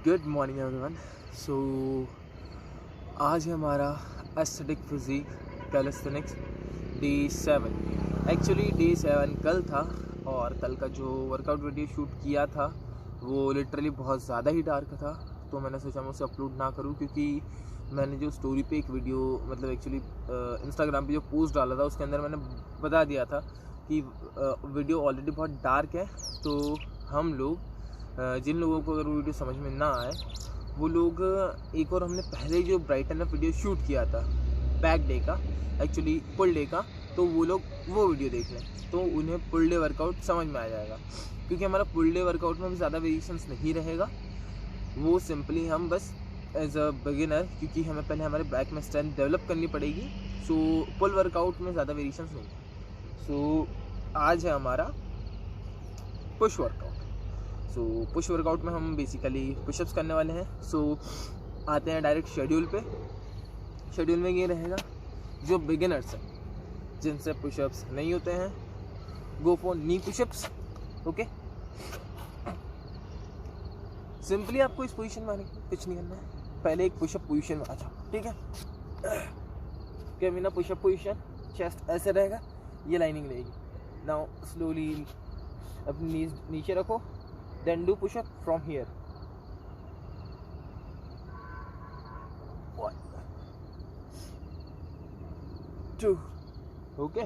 Good morning everyone. सो आज है हमारा aesthetic physique calisthenics day 7। Actually day 7 कल था और कल का जो वर्कआउट वीडियो शूट किया था वो लिटरली बहुत ज़्यादा ही डार्क था, तो मैंने सोचा मैं उसे अपलोड ना करूं क्योंकि मैंने जो स्टोरी पे एक वीडियो मतलब एक्चुअली इंस्टाग्राम पे जो पोस्ट डाला था उसके अंदर मैंने बता दिया था कि वीडियो ऑलरेडी बहुत डार्क है। तो हम लोग जिन लोगों को अगर वो वीडियो समझ में ना आए वो लोग एक और हमने पहले जो ब्राइटन अप वीडियो शूट किया था बैक डे का, एक्चुअली पुल डे का, तो वो लोग वो वीडियो देख लें तो उन्हें पुल डे वर्कआउट समझ में आ जाएगा। क्योंकि हमारा पुल डे वर्कआउट में भी ज़्यादा वेरिएशंस नहीं रहेगा, वो सिंपली हम बस एज अ बिगिनर, क्योंकि हमें पहले हमारे बैक में स्ट्रेंथ डेवलप करनी पड़ेगी, सो पुल वर्कआउट में ज़्यादा वेरिएशंस नहीं। सो आज है हमारा पुश वर्कआउट। सो पुश वर्कआउट में हम बेसिकली पुशअप्स करने वाले हैं। सो आते हैं डायरेक्ट शेड्यूल पे। शेड्यूल में ये रहेगा जो बिगिनर्स हैं जिनसे पुशअप्स नहीं होते हैं, go for knee pushups. Okay, simply आपको इस पोजीशन में आने की कुछ नहीं करना है, पहले एक पुशअप पोजीशन में आ जाओ, ठीक है। केविना पुशअप पोजीशन, चेस्ट ऐसे रहेगा, ये लाइनिंग रहेगी। नाउ स्लोली अपनी नीज नीचे रखो, then do push up from here. 1 2 okay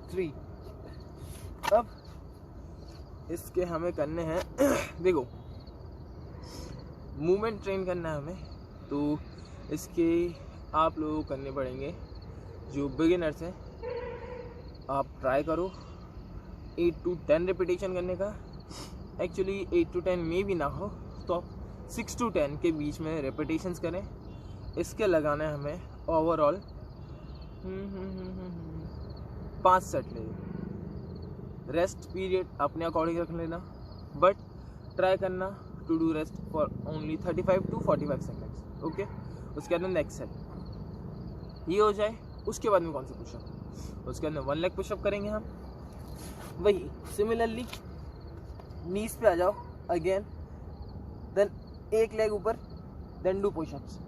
3। अब इसके हमें करने हैं देखो मूवमेंट ट्रेन करना है हमें, तो इसके आप लोगों को करने पड़ेंगे। जो बिगिनर्स हैं आप ट्राई करो 8 to 10 रिपीटेशन करने का। एक्चुअली 8 to 10 में भी ना हो तो आप 6 to 10 के बीच में रेपिटेशंस करें। इसके लगाना है हमें ओवरऑल 5 सेट ले। रेस्ट पीरियड अपने अकॉर्डिंग रख लेना, बट ट्राई करना to do rest for only 35 to 45 seconds. Okay, उसके बाद नेक्स्ट सेट ये हो जाए। उसके बाद में कौन सा पुशअप, उसके अंदर 1 लेग पुशअप करेंगे हम। वही सिमिलरली नीज पे आ जाओ अगेन, देन एक लेग ऊपर, देन डू पुशअप्स।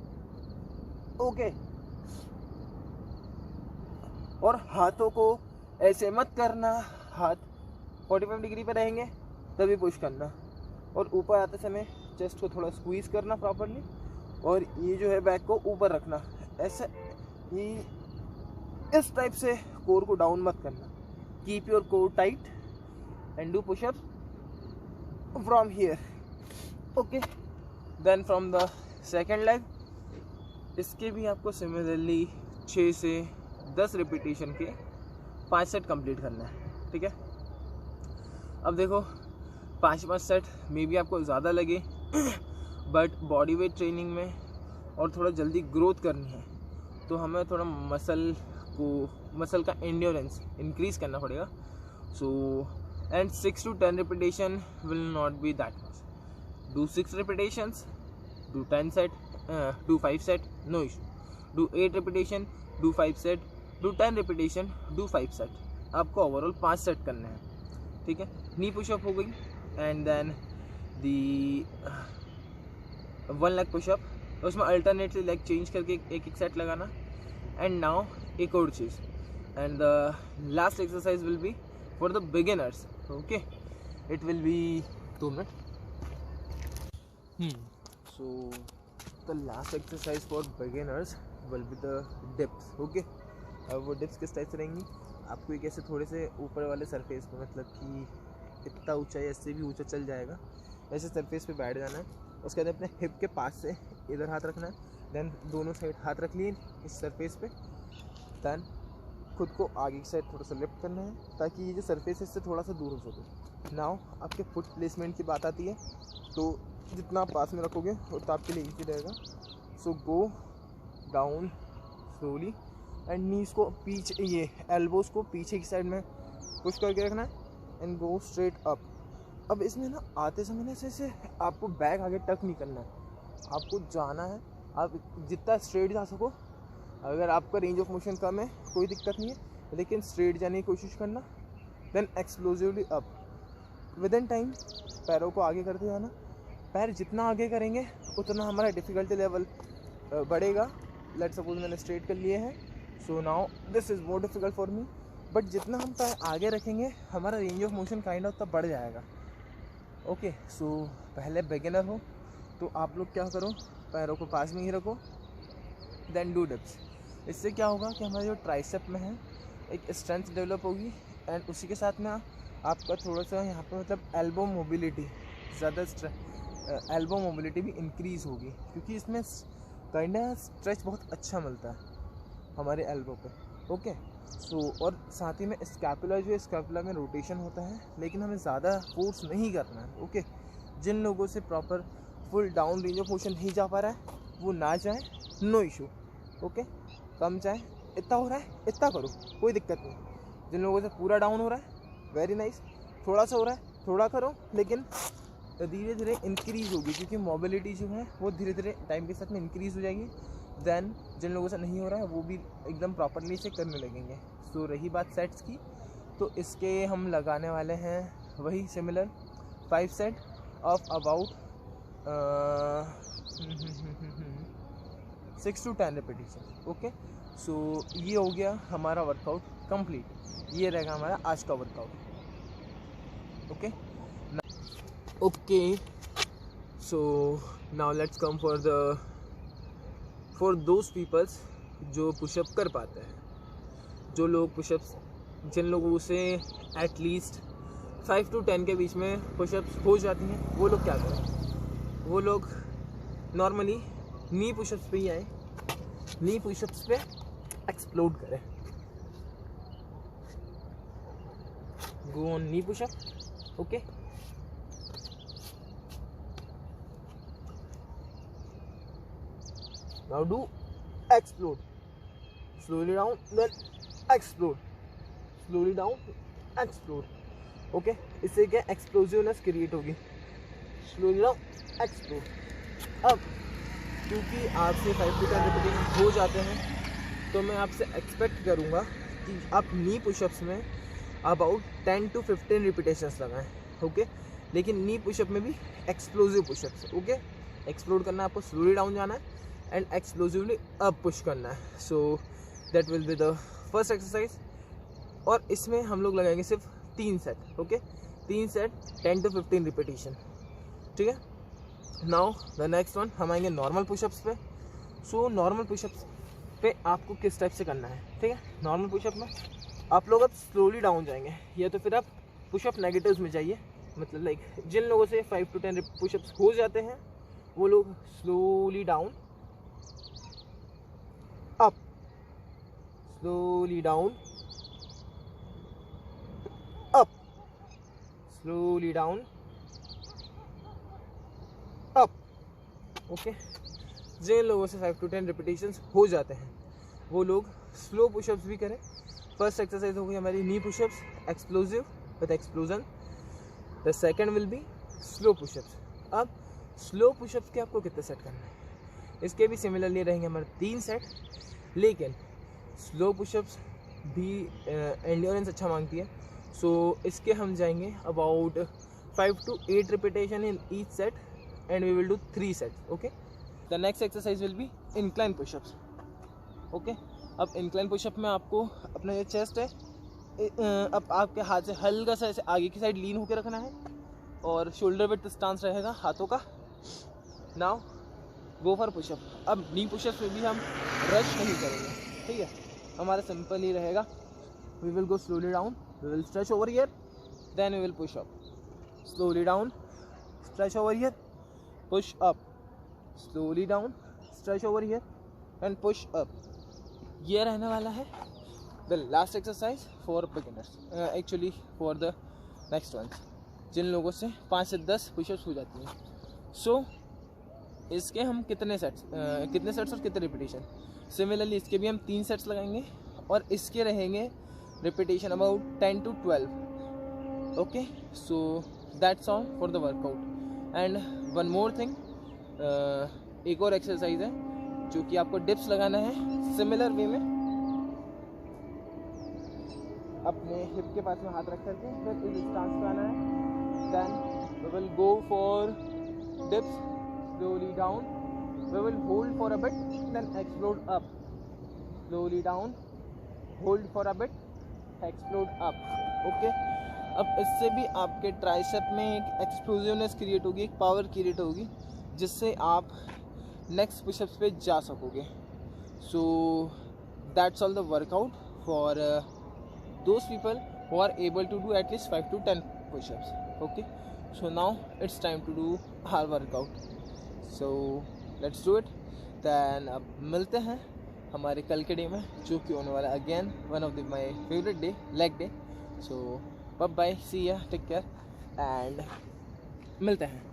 ओके, और हाथों को ऐसे मत करना, हाथ 45 डिग्री पे रहेंगे तभी पुश करना, और ऊपर आते समय चेस्ट को थोड़ा स्क्वीज करना प्रॉपरली, और ये जो है बैक को ऊपर रखना ऐसे ही। इस टाइप से कोर को डाउन मत करना। Keep your core tight and do pushups from here. Okay, then from the second leg इसके भी आपको सिमिलरली 6 से 10 रिपीटेशन के 5 सेट कंप्लीट करना है, ठीक है। अब देखो 5 सेट में भी आपको ज़्यादा लगे बट बॉडी वेट ट्रेनिंग में और थोड़ा जल्दी ग्रोथ करनी है तो हमें थोड़ा मसल का एंड्योरेंस इंक्रीज करना पड़ेगा। सो and 6 to 10 repetition will not be that much. Do 6 repetitions, do 10 set, do 5 set, no issue. Do 8 repetition, do 5 set, do 10 repetition, do 5 set. आपको ओवरऑल 5 सेट करने हैं, ठीक है। नी पुशअप हो गई, and then the 1 leg pushup, उसमें alternately leg change करके एक सेट लगाना। एंड नाउ एक और चीज़, and the last exercise will be for the beginners. Okay, it will be 2 minutes. So the last exercise for beginners will be the dips. Okay, अब वो dips किस type से रहेंगी, आपको एक ऐसे थोड़े से ऊपर वाले सरफेस पे, मतलब कि इतना ऊंचा या इससे भी ऊंचा चल जाएगा, ऐसे सरफेस पे बैठ जाना है। उसके बाद अपने हिप के पास से इधर हाथ रखना है, देन दोनों साइड हाथ रख लिए इस सरफेस पे, देन खुद को आगे की साइड थोड़ा सा लिफ्ट करना है ताकि ये जो सरफेस है इससे थोड़ा सा दूर हो सके। नाउ आपके फुट प्लेसमेंट की बात आती है, तो जितना आप पास में रखोगे उतना आपके लिए ईजी रहेगा। सो गो डाउन स्लोली एंड नीज को पीछे, ये एल्बोज को पीछे की साइड में पुश करके रखना है एंड गो स्ट्रेट अप। अब इसमें ना आते समय ना ऐसे आपको बैक आगे टक नहीं करना है, आपको जाना है, आप जितना स्ट्रेट जा सको। अगर आपका रेंज ऑफ मोशन कम है कोई दिक्कत नहीं है, लेकिन स्ट्रेट जाने की कोशिश करना। Then explosively up, within time पैरों को आगे करते जाना पैर जितना आगे करेंगे उतना हमारा डिफ़िकल्टी लेवल बढ़ेगा। लेट्स सपोज मैंने स्ट्रेट कर लिए हैं, so now this is more difficult for me. But जितना हम पैर आगे रखेंगे हमारा range of motion kind of तब बढ़ जाएगा। ओके, सो पहले बिगिनर हो तो आप लोग क्या करो, पैरों को पास में ही रखो, देन डू डिप्स। इससे क्या होगा कि हमारे जो ट्राइसेप में है एक स्ट्रेंथ डेवलप होगी, एंड उसी के साथ में आपका थोड़ा सा यहाँ पे मतलब एल्बो मोबिलिटी ज़्यादा एल्बो मोबिलिटी भी इंक्रीज़ होगी, क्योंकि इसमें काइंड स्ट्रेच बहुत अच्छा मिलता है हमारे एल्बो पे। ओके, सो और साथ ही में स्कैपुला जो है, स्कैपुला में रोटेशन होता है, लेकिन हमें ज़्यादा फोर्स नहीं करना है। ओके, जिन लोगों से proper full down range of motion नहीं जा पा रहा है वो ना जाए, नो इशू। ओके, कम जाए, इतना हो रहा है इतना करो, कोई दिक्कत नहीं। जिन लोगों से पूरा डाउन हो रहा है वेरी नाइस, थोड़ा सा हो रहा है थोड़ा करो, लेकिन धीरे धीरे इंक्रीज़ होगी, क्योंकि मोबिलिटी जो है वो धीरे धीरे टाइम के साथ में इंक्रीज़ हो जाएगी। देन जिन लोगों से नहीं हो रहा है वो भी एकदम प्रॉपरली से करने लगेंगे। सो रही बात सेट्स की, तो इसके हम लगाने वाले हैं वही similar 5 set of about 6 to 10 repetition. Okay, so ये हो गया हमारा वर्कआउट कंप्लीट। ये रहेगा हमारा आज का workout. Okay okay, so now let's come for those peoples जो पुशअप कर पाते हैं। जो लोग पुशअप्स, जिन लोगों से एटलीस्ट 5 to 10 के बीच में पुशअप्स हो जाती हैं, वो लोग क्या करें, वो लोग नॉर्मली नी पुशअप्स पे ही आए, नी पुशअप्स पे एक्सप्लोड करें। Go on knee pushup. Okay, now do explode, slowly down, then explode, slowly down, explode. Okay, इससे क्या एक्सप्लोसिवनेस क्रिएट होगी, स्लोली डाउन एक्सप्लोड। अब क्योंकि आपसे 5 to 10 रिपीटेशन हो जाते हैं, तो मैं आपसे एक्सपेक्ट करूँगा कि आप नी पुशअप्स में अबाउट 10 to 15 रिपीटेशंस लगाएं। ओके, लेकिन नी पुशअप में भी एक्सप्लोसिव पुशअप्स। ओके, एक्सप्लोड करना है आपको, स्लोली डाउन जाना है एंड एक्सप्लोसिवली अप पुश करना है। So that will be the first exercise, और इसमें हम लोग लगाएंगे सिर्फ 3 set. Okay, 3 set 10 to 15 repetition. ठीक है, नाउ द नेक्स्ट वन हम आएंगे नॉर्मल पुशअप्स पे। सो नॉर्मल पुशअप्स पे आपको किस टाइप से करना है, ठीक है। नॉर्मल पुशअप में आप लोग अब स्लोली डाउन जाएंगे, या तो फिर आप पुशअप नेगेटिव्स में जाइए। मतलब लाइक जिन लोगों से 5 to 10 पुशअप्स हो जाते हैं वो लोग slowly down up, slowly down, up, slowly down, up. Okay, जिन लोगों से 5 to 10 रिपीटेशंस हो जाते हैं वो लोग स्लो पुशअप्स भी करें। फर्स्ट एक्सरसाइज हो गई हमारी knee pushups explosive with explosion. The second will be slow pushups. अब स्लो पुशअप्स के आपको कितने सेट करना है, इसके भी सिमिलरली रहेंगे हमारे 3 सेट, लेकिन स्लो पुशअप्स भी एंड्योरेंस अच्छा मांगती है। सो इसके हम जाएंगे about 5 to 8 repetition in each set, and we will do 3 sets. Okay, the next exercise will be incline pushups. Okay, अब इंक्लाइन पुशअप में आपको अपना जो चेस्ट है अब आपके हाथ से हल्का सा ऐसे आगे की साइड लीन होकर रखना है, और शोल्डर विड्थ स्टांस रहेगा हाथों का। Now go for pushup. अब नी पुशअप में भी हम रश नहीं करेंगे, ठीक है, हमारा सिंपल ही रहेगा। We will go slowly down, we will stretch over here, then we will push up, slowly down, stretch over here, push up, slowly down, stretch over here and push up. ये रहने वाला है the last exercise for beginners, actually for the next one, जिन लोगों से 5 से 10 pushups हो जाती हैं। सो इसके हम कितने सेट्स और कितने रिपीटेशन, सिमिलरली इसके भी हम 3 सेट्स लगाएंगे, और इसके रहेंगे repetition about 10 to 12। Okay, so that's all for the workout. And one more thing, एक और एक्सरसाइज है जो कि आपको डिप्स लगाना है सिमिलर वे में, अपने हिप के पास में हाथ रख करके फिर इस स्टांस पे आना है। Then we will go for dips slowly down. We will hold for a bit, then explode up. Slowly down, hold for a bit, explode up. Okay. अब इससे भी आपके ट्राइसेप में एक एक्सप्लोसिवनेस क्रिएट होगी, एक पावर क्रिएट होगी, जिससे आप नेक्स्ट पुशअप्स पे जा सकोगे. So that's all the workout for those people who are able to do at least 5 to 10 push-ups. Okay, so now it's time to do our workout. So let's do it. Then अब मिलते हैं हमारे कल के day में, जो कि होने वाला again one of the my favourite day, leg day. So bye bye, see ya, take care and मिलते हैं.